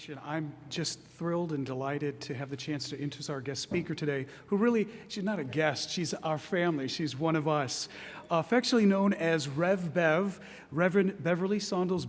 introduction. I'm just thrilled and delighted to have the chance to introduce our guest speaker today, who really, she's not a guest, she's our family, she's one of us. Affectionately known as Rev Bev, Reverend Beverly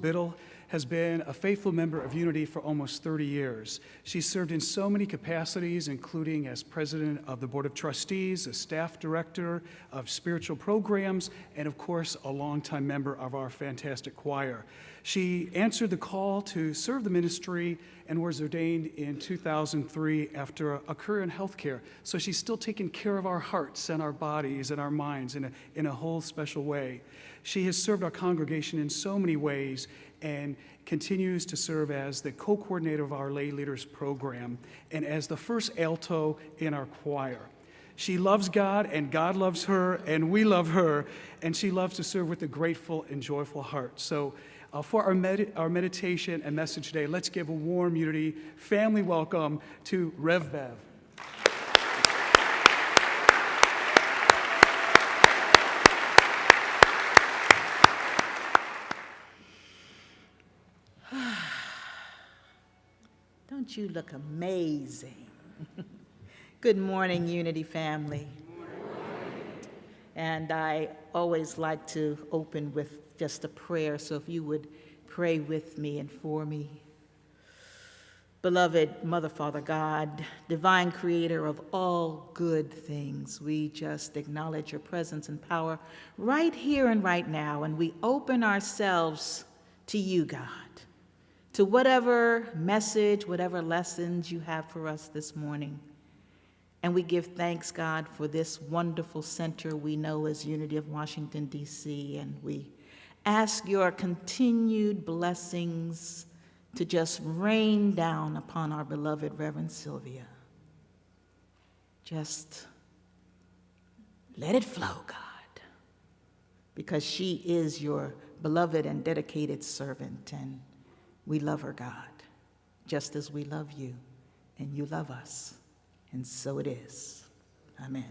Biddle has been a faithful member of Unity for almost 30 years. She's served in so many capacities, including as president of the Board of Trustees, a staff director of spiritual programs, and of course, a longtime member of our fantastic choir. She answered the call to serve the ministry and was ordained in 2003 after a career in healthcare. So she's still taking care of our hearts and our bodies and our minds in a whole special way. She has served our congregation in so many ways and continues to serve as the co-coordinator of our lay leaders program and as the first alto in our choir. She loves God, and God loves her, and we love her, and she loves to serve with a grateful and joyful heart. So for our meditation and message today, let's give a warm Unity family welcome to Rev Bev. Don't you look amazing? Good morning, Unity family. And I always like to open with just a prayer, so if you would pray with me and for me. Beloved Mother, Father, God, divine creator of all good things, we just acknowledge your presence and power right here and right now, and we open ourselves to you, God, to whatever message, whatever lessons you have for us this morning. And we give thanks, God, for this wonderful center we know as Unity of Washington, D.C., and we ask your continued blessings to just rain down upon our beloved Reverend Sylvia. Just let it flow, God, because she is your beloved and dedicated servant, and we love her, God, just as we love you, and you love us. And so it is. Amen.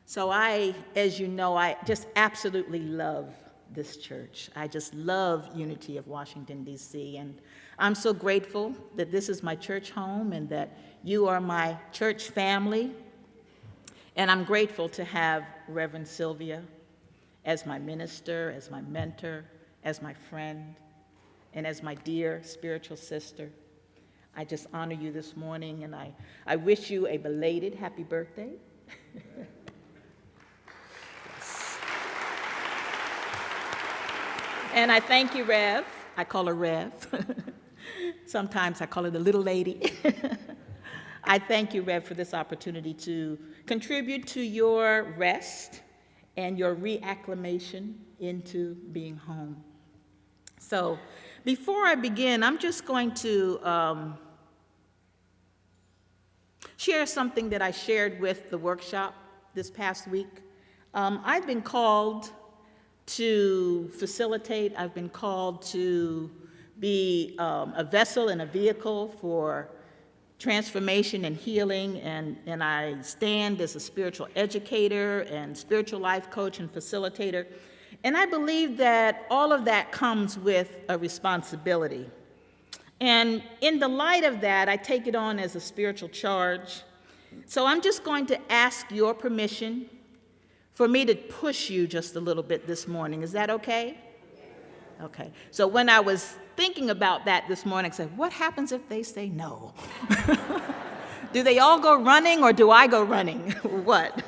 So as you know, I just absolutely love this church. I just love Unity of Washington, D.C. And I'm so grateful that this is my church home and that you are my church family. And I'm grateful to have Reverend Sylvia as my minister, as my mentor, as my friend, and as my dear spiritual sister. I just honor you this morning, and I wish you a belated happy birthday. Yes. And I thank you, Rev. I call her Rev. Sometimes I call her the little lady. I thank you, Rev, for this opportunity to contribute to your rest and your reacclimation into being home. So before I begin, I'm just going to share something that I shared with the workshop this past week. I've been called to facilitate. I've been called to be a vessel and a vehicle for transformation and healing, and I stand as a spiritual educator and spiritual life coach and facilitator. And I believe that all of that comes with a responsibility. And in the light of that, I take it on as a spiritual charge. So I'm just going to ask your permission for me to push you just a little bit this morning. Is that okay? Okay. So when I was thinking about that this morning, I said, what happens if they say no? Do they all go running, or do I go running? What?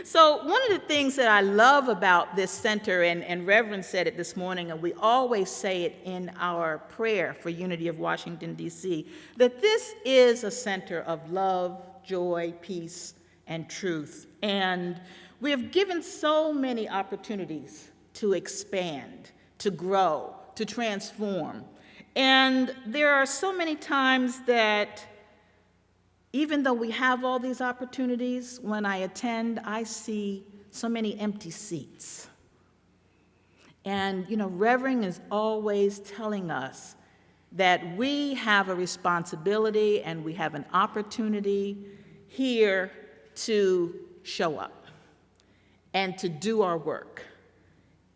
So one of the things that I love about this center, and Reverend said it this morning, and we always say it in our prayer for Unity of Washington, D.C., that this is a center of love, joy, peace, and truth. And we have given so many opportunities to expand, to grow, to transform. And there are so many times that even though we have all these opportunities, when I attend, I see so many empty seats. And, Reverend is always telling us that we have a responsibility and we have an opportunity here to show up and to do our work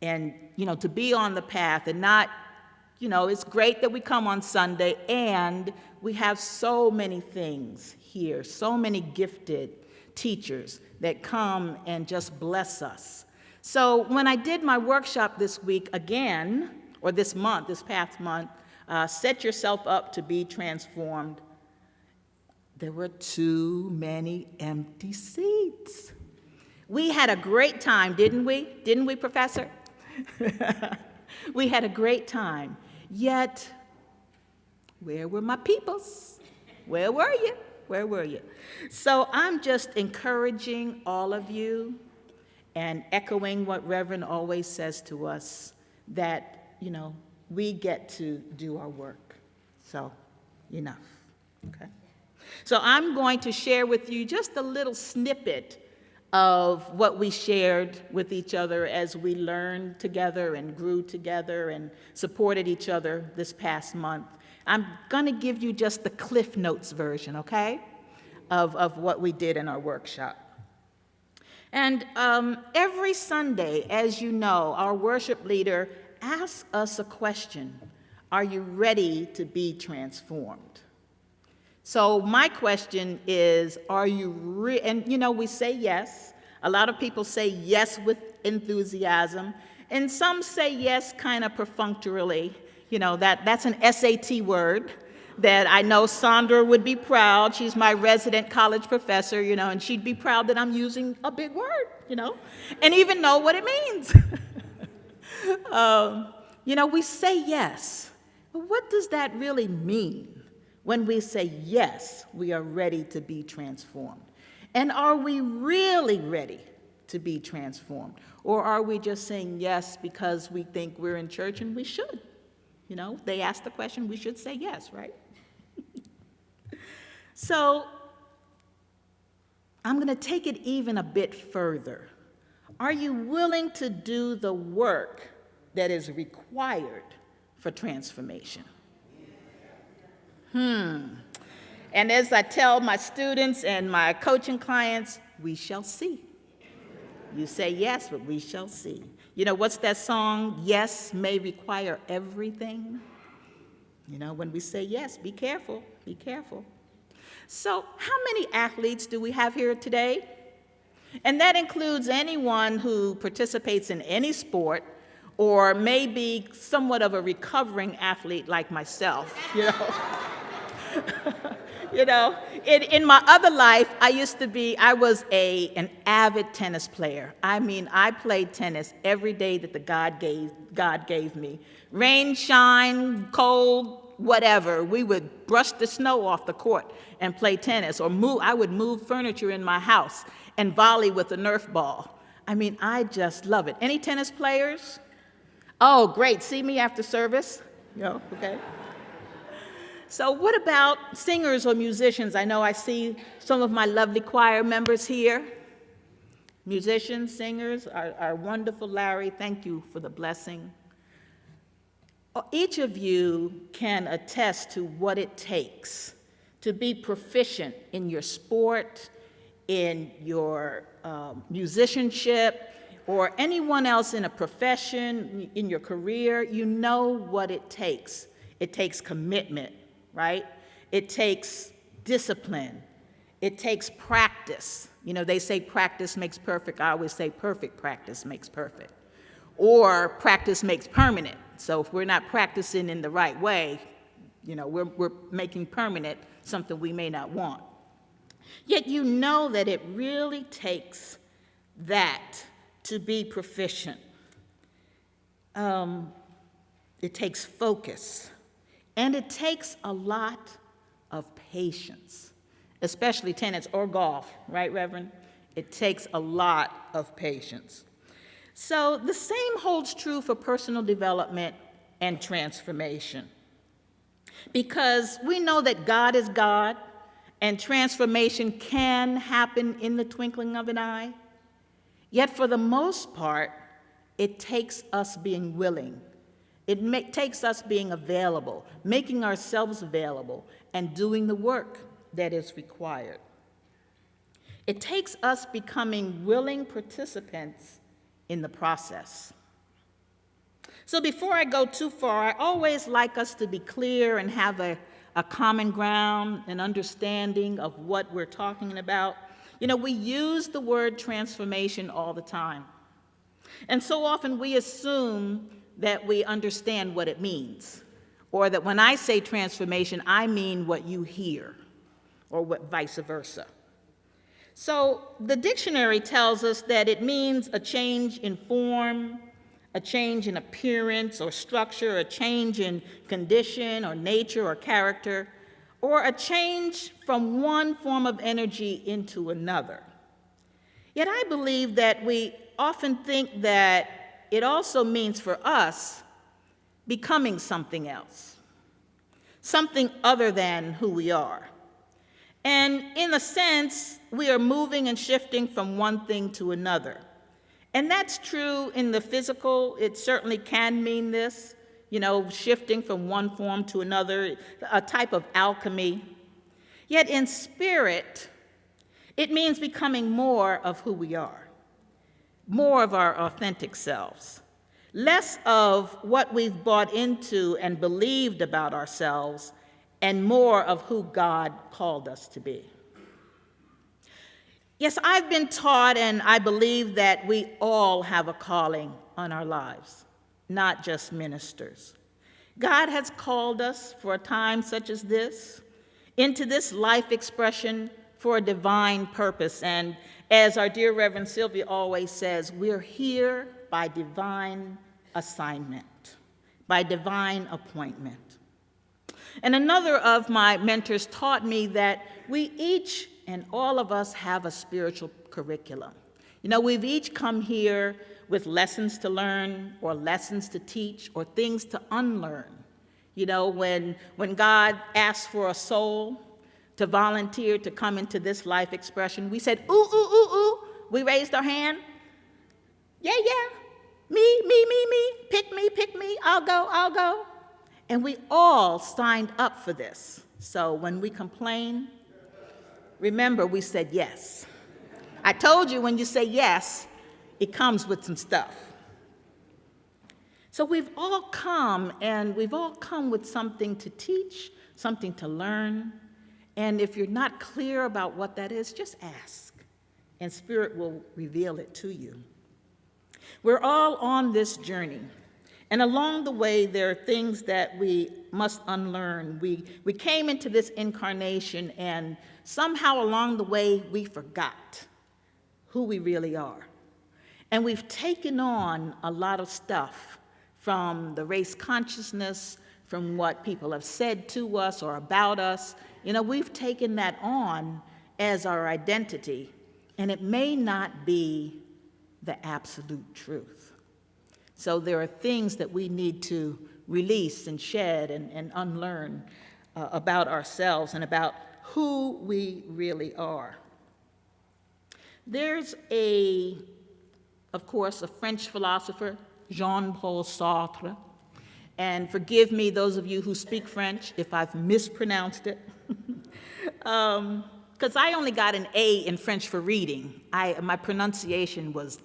and, to be on the path and not It's great that we come on Sunday, and we have so many things here, so many gifted teachers that come and just bless us. So when I did my workshop this week again, or this past month, set yourself up to be transformed, there were too many empty seats. We had a great time, didn't we? Didn't we, Professor? We had a great time. Yet, where were my peoples? Where were you? Where were you? So I'm just encouraging all of you and echoing what Reverend always says to us, that, we get to do our work. So, enough, okay? So I'm going to share with you just a little snippet of what we shared with each other as we learned together and grew together and supported each other this past month. I'm going to give you just the Cliff Notes version, okay, of what we did in our workshop. And every Sunday, as you know, our worship leader asks us a question: are you ready to be transformed? So my question is, are you and we say yes. A lot of people say yes with enthusiasm, and some say yes kind of perfunctorily. That's an SAT word that I know Sandra would be proud. She's my resident college professor, and she'd be proud that I'm using a big word, and even know what it means. We say yes, but what does that really mean? When we say yes, we are ready to be transformed. And are we really ready to be transformed? Or are we just saying yes because we think we're in church and we should? They ask the question, we should say yes, right? So I'm going to take it even a bit further. Are you willing to do the work that is required for transformation? And as I tell my students and my coaching clients, we shall see. You say yes, but we shall see. What's that song? Yes may require everything. When we say yes, be careful, be careful. So how many athletes do we have here today? And that includes anyone who participates in any sport or may be somewhat of a recovering athlete like myself, In my other life, I was an avid tennis player. I played tennis every day that God gave me. Rain, shine, cold, whatever. We would brush the snow off the court and play tennis, or I would move furniture in my house and volley with a Nerf ball. I just love it. Any tennis players? Oh, great. See me after service? Okay. So what about singers or musicians? I know I see some of my lovely choir members here. Musicians, singers are wonderful. Larry, thank you for the blessing. Each of you can attest to what it takes to be proficient in your sport, in your musicianship, or anyone else in a profession, in your career. You know what it takes. It takes commitment. Right? It takes discipline. It takes practice. They say practice makes perfect. I always say perfect practice makes perfect. Or practice makes permanent. So if we're not practicing in the right way, we're making permanent something we may not want. Yet you know that it really takes that to be proficient. It takes focus. And it takes a lot of patience, especially tennis or golf, right, Reverend? It takes a lot of patience. So the same holds true for personal development and transformation. Because we know that God is God, and transformation can happen in the twinkling of an eye. Yet for the most part, it takes us being willing. It takes us being available, making ourselves available, and doing the work that is required. It takes us becoming willing participants in the process. So before I go too far, I always like us to be clear and have a common ground, an understanding of what we're talking about. You know, we use the word transformation all the time. And so often we assume that we understand what it means, or that when I say transformation, I mean what you hear, or what vice versa. So the dictionary tells us that it means a change in form, a change in appearance or structure, a change in condition or nature or character, or a change from one form of energy into another. Yet I believe that we often think that it also means for us becoming something else, something other than who we are. And in a sense, we are moving and shifting from one thing to another. And that's true in the physical. It certainly can mean this, shifting from one form to another, a type of alchemy. Yet in spirit, it means becoming more of who we are, more of our authentic selves, less of what we've bought into and believed about ourselves, and more of who God called us to be. Yes, I've been taught, and I believe that we all have a calling on our lives, not just ministers. God has called us for a time such as this, into this life expression for a divine purpose. And as our dear Reverend Sylvia always says, we're here by divine assignment, by divine appointment. And another of my mentors taught me that we each and all of us have a spiritual curriculum. We've each come here with lessons to learn or lessons to teach or things to unlearn. When God asked for a soul to volunteer to come into this life expression, we said, ooh, ooh, ooh, ooh. We raised our hand. Yeah, me, pick me, I'll go. And we all signed up for this. So when we complain, remember we said yes. I told you when you say yes, it comes with some stuff. So we've all come, and we've all come with something to teach, something to learn. And if you're not clear about what that is, just ask, and Spirit will reveal it to you. We're all on this journey. And along the way, there are things that we must unlearn. We came into this incarnation, and somehow along the way, we forgot who we really are. And we've taken on a lot of stuff from the race consciousness, from what people have said to us or about us. We've taken that on as our identity, and it may not be the absolute truth. So there are things that we need to release and shed and unlearn about ourselves and about who we really are. There's of course, a French philosopher, Jean-Paul Sartre, and forgive me, those of you who speak French, if I've mispronounced it, because I only got an A in French for reading. My pronunciation was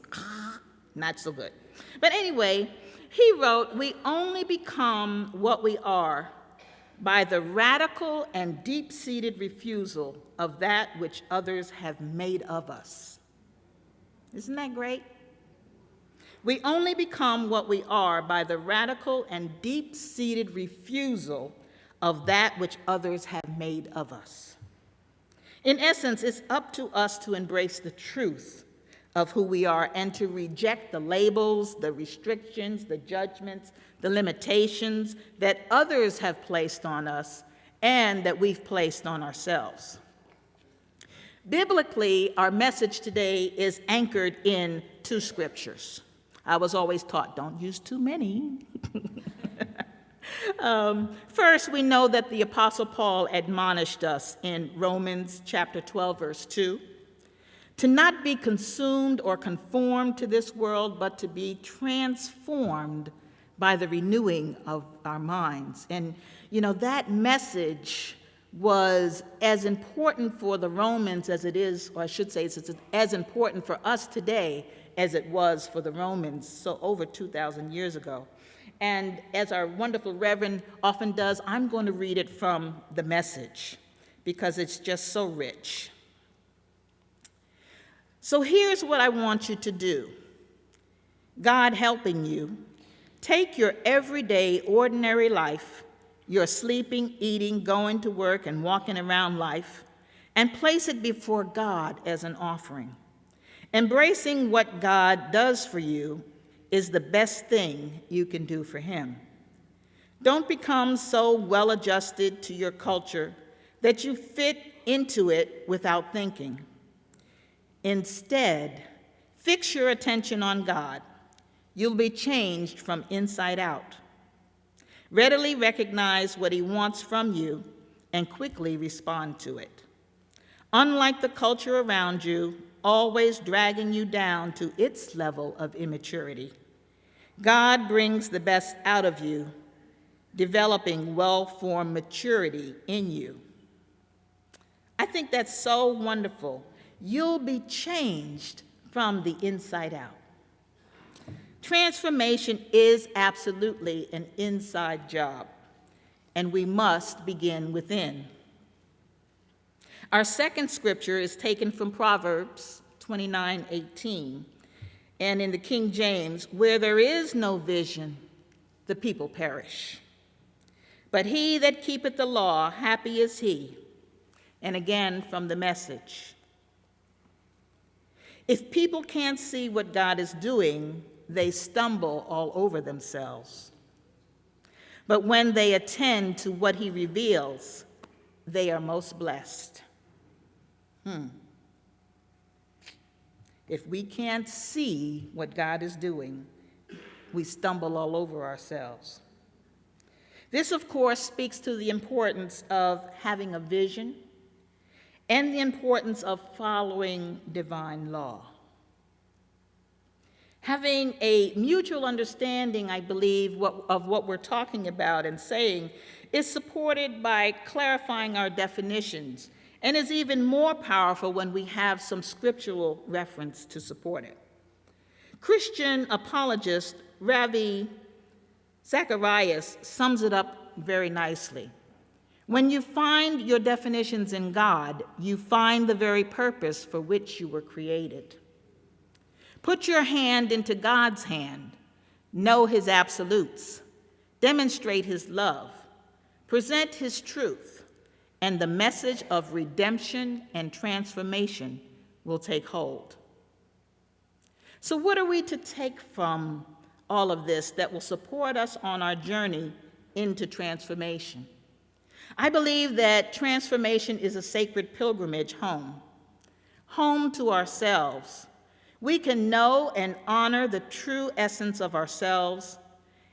not so good. But anyway, he wrote, "We only become what we are by the radical and deep-seated refusal of that which others have made of us." Isn't that great? We only become what we are by the radical and deep-seated refusal of that which others have made of us. In essence, it's up to us to embrace the truth of who we are and to reject the labels, the restrictions, the judgments, the limitations that others have placed on us and that we've placed on ourselves. Biblically, our message today is anchored in two scriptures. I was always taught, don't use too many. First, we know that the Apostle Paul admonished us in Romans chapter 12, verse 2, to not be consumed or conformed to this world, but to be transformed by the renewing of our minds. And, that message was as important for the Romans as it is, or I should say, it's as important for us today as it was for the Romans, so over 2,000 years ago. And as our wonderful Reverend often does, I'm going to read it from the Message because it's just so rich. So here's what I want you to do. God helping you, take your everyday, ordinary life, your sleeping, eating, going to work, and walking around life, and place it before God as an offering. Embracing what God does for you is the best thing you can do for him. Don't become so well-adjusted to your culture that you fit into it without thinking. Instead, fix your attention on God. You'll be changed from inside out. Readily recognize what he wants from you and quickly respond to it. Unlike the culture around you, always dragging you down to its level of immaturity, God brings the best out of you, developing well-formed maturity in you. I think that's so wonderful. You'll be changed from the inside out. Transformation is absolutely an inside job, and we must begin within. Our second scripture is taken from Proverbs 29:18, and in the King James, where there is no vision, the people perish. But he that keepeth the law, happy is he. And again from the Message. If people can't see what God is doing, they stumble all over themselves. But when they attend to what he reveals, they are most blessed. If we can't see what God is doing, we stumble all over ourselves. This, of course, speaks to the importance of having a vision and the importance of following divine law. Having a mutual understanding, I believe, of what we're talking about and saying is supported by clarifying our definitions, and is even more powerful when we have some scriptural reference to support it. Christian apologist Ravi Zacharias sums it up very nicely. When you find your definitions in God, you find the very purpose for which you were created. Put your hand into God's hand, know his absolutes, demonstrate his love, present his truth, and the message of redemption and transformation will take hold. So what are we to take from all of this that will support us on our journey into transformation? I believe that transformation is a sacred pilgrimage home to ourselves. We can know and honor the true essence of ourselves,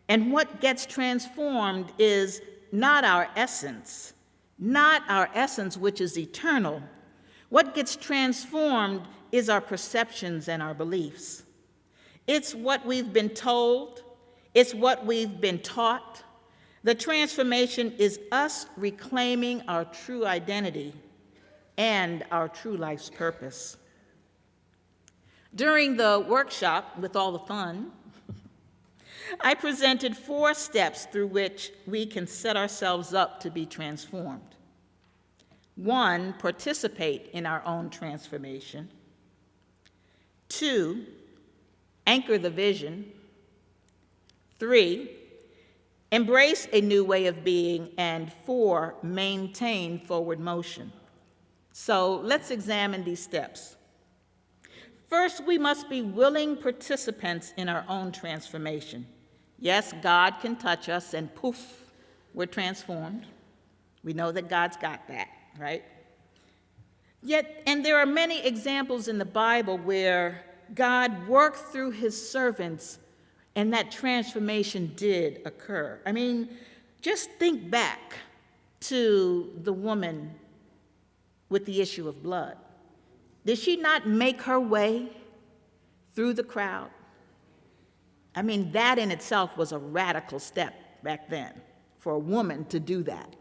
and what gets transformed is not our essence which is eternal. What gets transformed is our perceptions and our beliefs. It's what we've been told, it's what we've been taught. The transformation is us reclaiming our true identity and our true life's purpose. During the workshop, with all the fun, I presented 4 steps through which we can set ourselves up to be transformed. 1, participate in our own transformation. 2, anchor the vision. 3, embrace a new way of being. And 4, maintain forward motion. So let's examine these steps. First, we must be willing participants in our own transformation. Yes, God can touch us and poof, we're transformed. We know that God's got that, right? Yet, and there are many examples in the Bible where God worked through his servants and that transformation did occur. I mean, just think back to the woman with the issue of blood. Did she not make her way through the crowd? I mean, that in itself was a radical step back then for a woman to do that,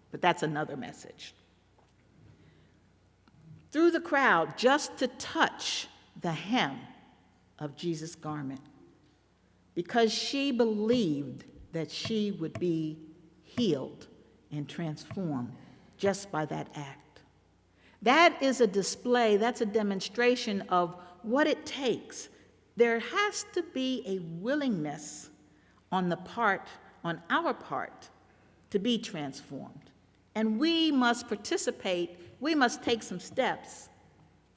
but that's another message. Through the crowd, just to touch the hem of Jesus' garment because she believed that she would be healed and transformed just by that act. That is a display, that's a demonstration of what it takes. There has to be a willingness on our part, to be transformed. And we must participate, we must take some steps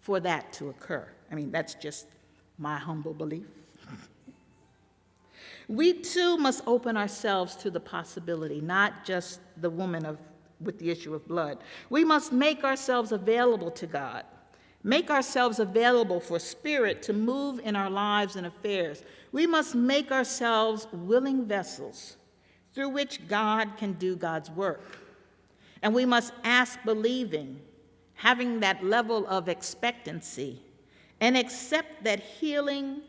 for that to occur. I mean, that's just my humble belief. We too must open ourselves to the possibility, not just the woman with the issue of blood. We must make ourselves available to God, make ourselves available for Spirit to move in our lives and affairs. We must make ourselves willing vessels through which God can do God's work. And we must ask believing, having that level of expectancy, and accept that healing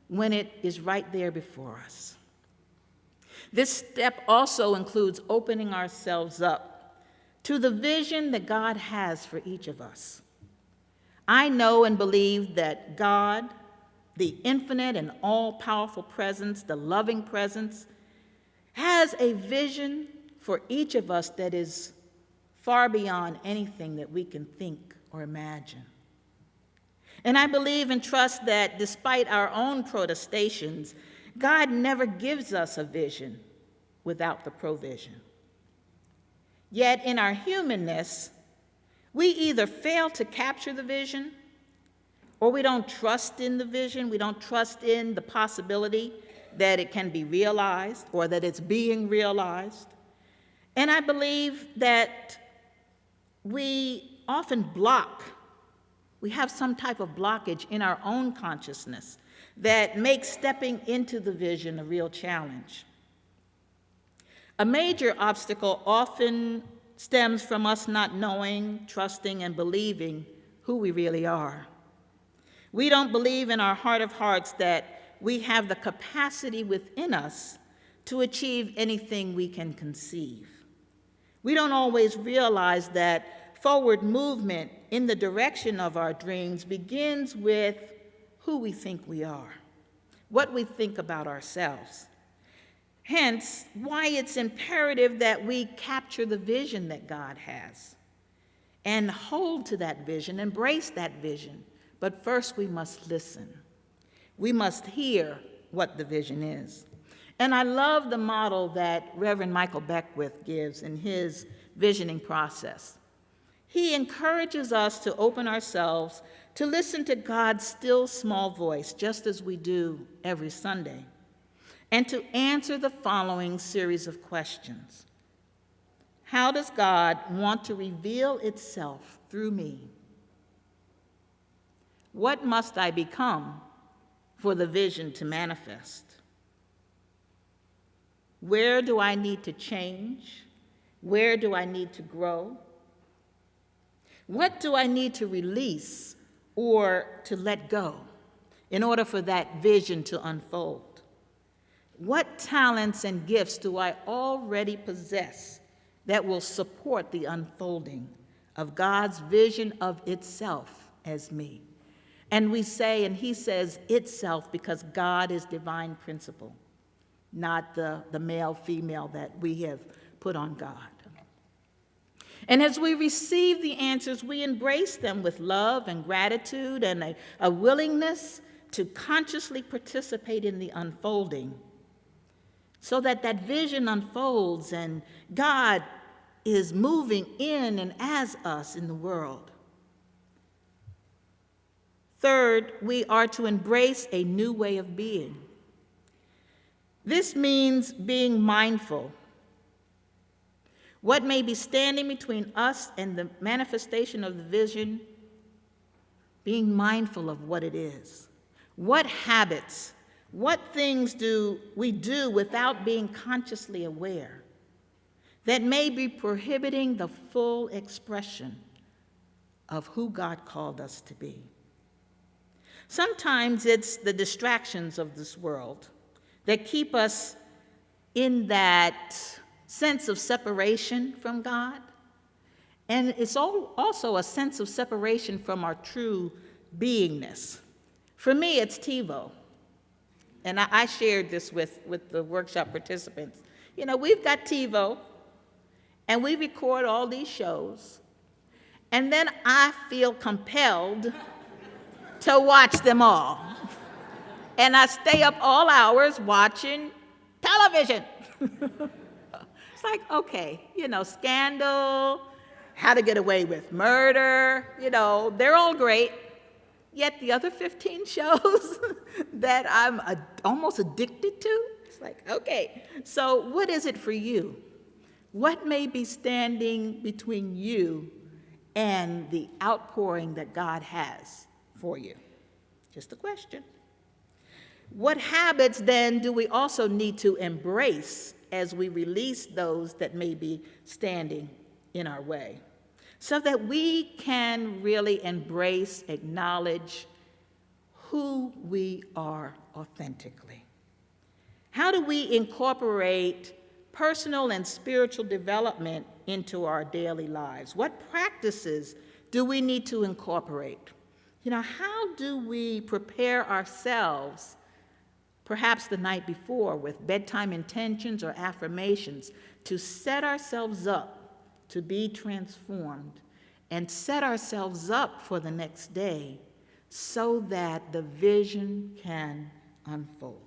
when it is right there before us. This step also includes opening ourselves up to the vision that God has for each of us. I know and believe that God, the infinite and all-powerful presence, the loving presence, has a vision for each of us that is far beyond anything that we can think or imagine. And I believe and trust that despite our own protestations, God never gives us a vision without the provision. Yet in our humanness, we either fail to capture the vision, or we don't trust in the vision, we don't trust in the possibility that it can be realized or that it's being realized. And I believe that we often we have some type of blockage in our own consciousness that makes stepping into the vision a real challenge. A major obstacle often stems from us not knowing, trusting, and believing who we really are. We don't believe in our heart of hearts that we have the capacity within us to achieve anything we can conceive. We don't always realize that forward movement in the direction of our dreams begins with who we think we are, what we think about ourselves. Hence, why it's imperative that we capture the vision that God has and hold to that vision, embrace that vision. But first, we must listen. We must hear what the vision is. And I love the model that Reverend Michael Beckwith gives in his visioning process. He encourages us to open ourselves to listen to God's still small voice, just as we do every Sunday, and to answer the following series of questions. How does God want to reveal itself through me? What must I become for the vision to manifest? Where do I need to change? Where do I need to grow? What do I need to release or to let go in order for that vision to unfold? What talents and gifts do I already possess that will support the unfolding of God's vision of itself as me? And we say, and he says itself, because God is divine principle, not the male, female that we have put on God. And as we receive the answers, we embrace them with love and gratitude and a willingness to consciously participate in the unfolding so that that vision unfolds and God is moving in and as us in the world. Third, we are to embrace a new way of being. This means being mindful. What may be standing between us and the manifestation of the vision, being mindful of what it is. What habits, what things do we do without being consciously aware that may be prohibiting the full expression of who God called us to be? Sometimes it's the distractions of this world that keep us in that sense of separation from God. And it's also a sense of separation from our true beingness. For me, it's TiVo. and I shared this with the workshop participants. You know, we've got TiVo, and we record all these shows, and then I feel compelled to watch them all. And I stay up all hours watching television. It's like, okay, you know, Scandal, How to Get Away with Murder, you know, they're all great. Yet the other 15 shows that I'm almost addicted to, it's like, okay, so what is it for you? What may be standing between you and the outpouring that God has for you? Just a question. What habits then do we also need to embrace as we release those that may be standing in our way, so that we can really embrace, acknowledge who we are authentically? How do we incorporate personal and spiritual development into our daily lives? What practices do we need to incorporate? You know, how do we prepare ourselves, perhaps the night before, with bedtime intentions or affirmations, to set ourselves up to be transformed and set ourselves up for the next day so that the vision can unfold?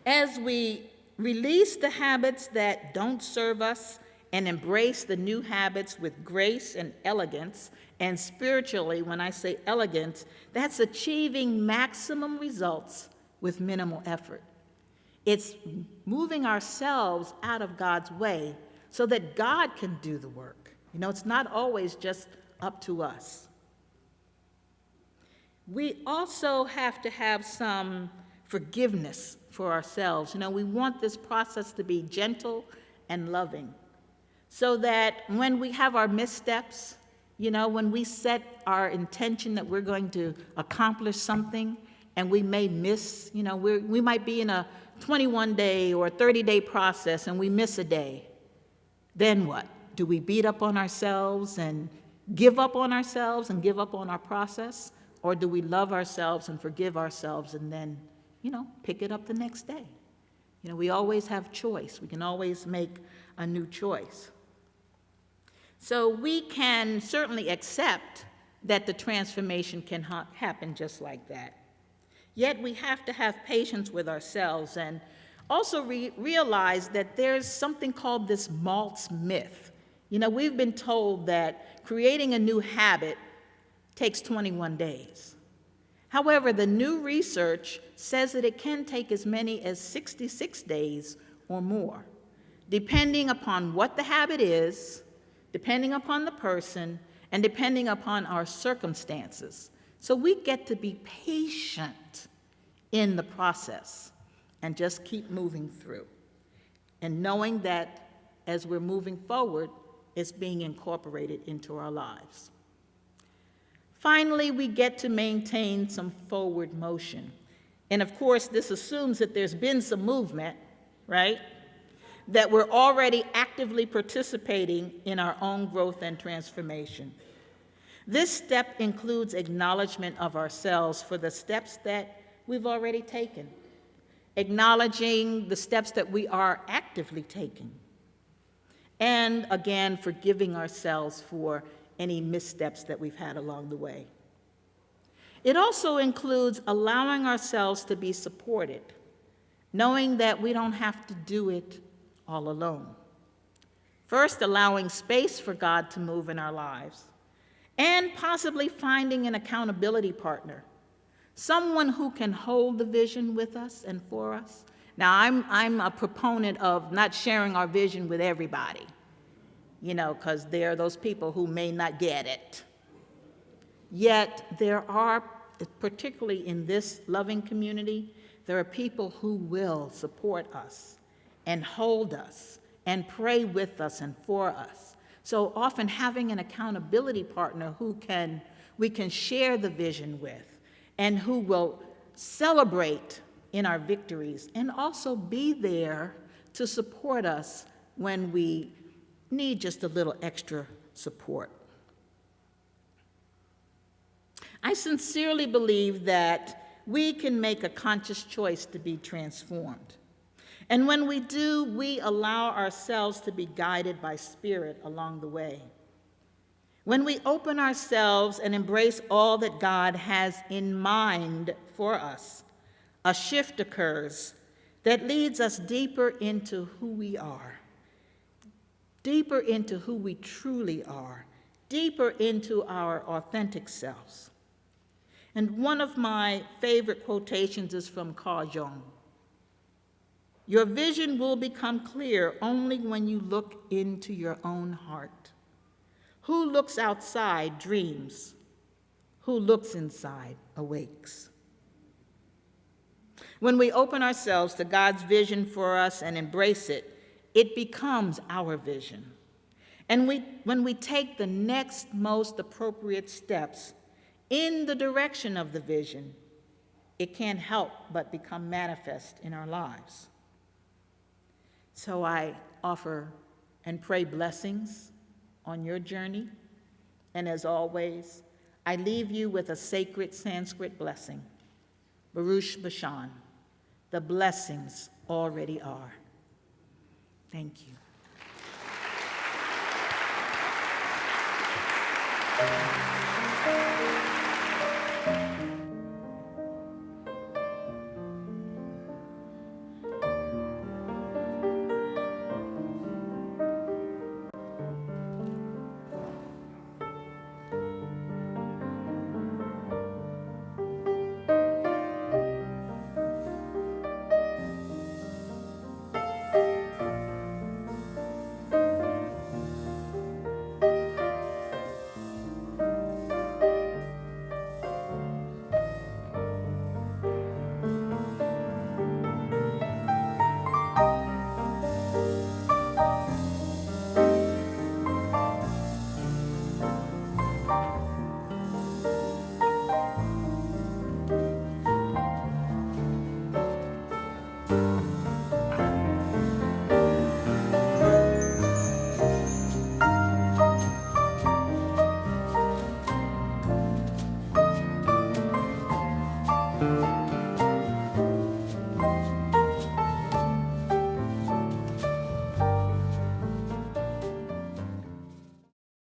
As we release the habits that don't serve us and embrace the new habits with grace and elegance, and spiritually, when I say elegance, that's achieving maximum results with minimal effort. It's moving ourselves out of God's way so that God can do the work. You know, it's not always just up to us. We also have to have some forgiveness for ourselves. You know, we want this process to be gentle and loving, so that when we have our missteps, you know, when we set our intention that we're going to accomplish something and we may miss, you know, we might be in a 21-day or 30-day process and we miss a day, then what? Do we beat up on ourselves and give up on ourselves and give up on our process? Or do we love ourselves and forgive ourselves and then, you know, pick it up the next day? You know, we always have choice. We can always make a new choice. So we can certainly accept that the transformation can happen just like that. Yet we have to have patience with ourselves and also realize that there's something called this Maltz myth. You know, we've been told that creating a new habit takes 21 days. However, the new research says that it can take as many as 66 days or more, depending upon what the habit is, depending upon the person, and depending upon our circumstances. So we get to be patient in the process and just keep moving through, and knowing that as we're moving forward, it's being incorporated into our lives. Finally, we get to maintain some forward motion. And of course, this assumes that there's been some movement, right? That we're already actively participating in our own growth and transformation. This step includes acknowledgement of ourselves for the steps that we've already taken, acknowledging the steps that we are actively taking, and again, forgiving ourselves for any missteps that we've had along the way. It also includes allowing ourselves to be supported, knowing that we don't have to do it all alone. First, allowing space for God to move in our lives, and possibly finding an accountability partner, someone who can hold the vision with us and for us. Now, I'm a proponent of not sharing our vision with everybody, you know, because there are those people who may not get it. Yet there are, particularly in this loving community, there are people who will support us and hold us and pray with us and for us. So often having an accountability partner who we can share the vision with and who will celebrate in our victories and also be there to support us when we need just a little extra support. I sincerely believe that we can make a conscious choice to be transformed. And when we do, we allow ourselves to be guided by Spirit along the way. When we open ourselves and embrace all that God has in mind for us, a shift occurs that leads us deeper into who we are, deeper into who we truly are, deeper into our authentic selves. And one of my favorite quotations is from Carl Jung. Your vision will become clear only when you look into your own heart. Who looks outside dreams. Who looks inside awakes. When we open ourselves to God's vision for us and embrace it, it becomes our vision. And when we take the next most appropriate steps in the direction of the vision, it can't help but become manifest in our lives. So I offer and pray blessings on your journey. And as always, I leave you with a sacred Sanskrit blessing. Baruch Bashan, the blessings already are. Thank you.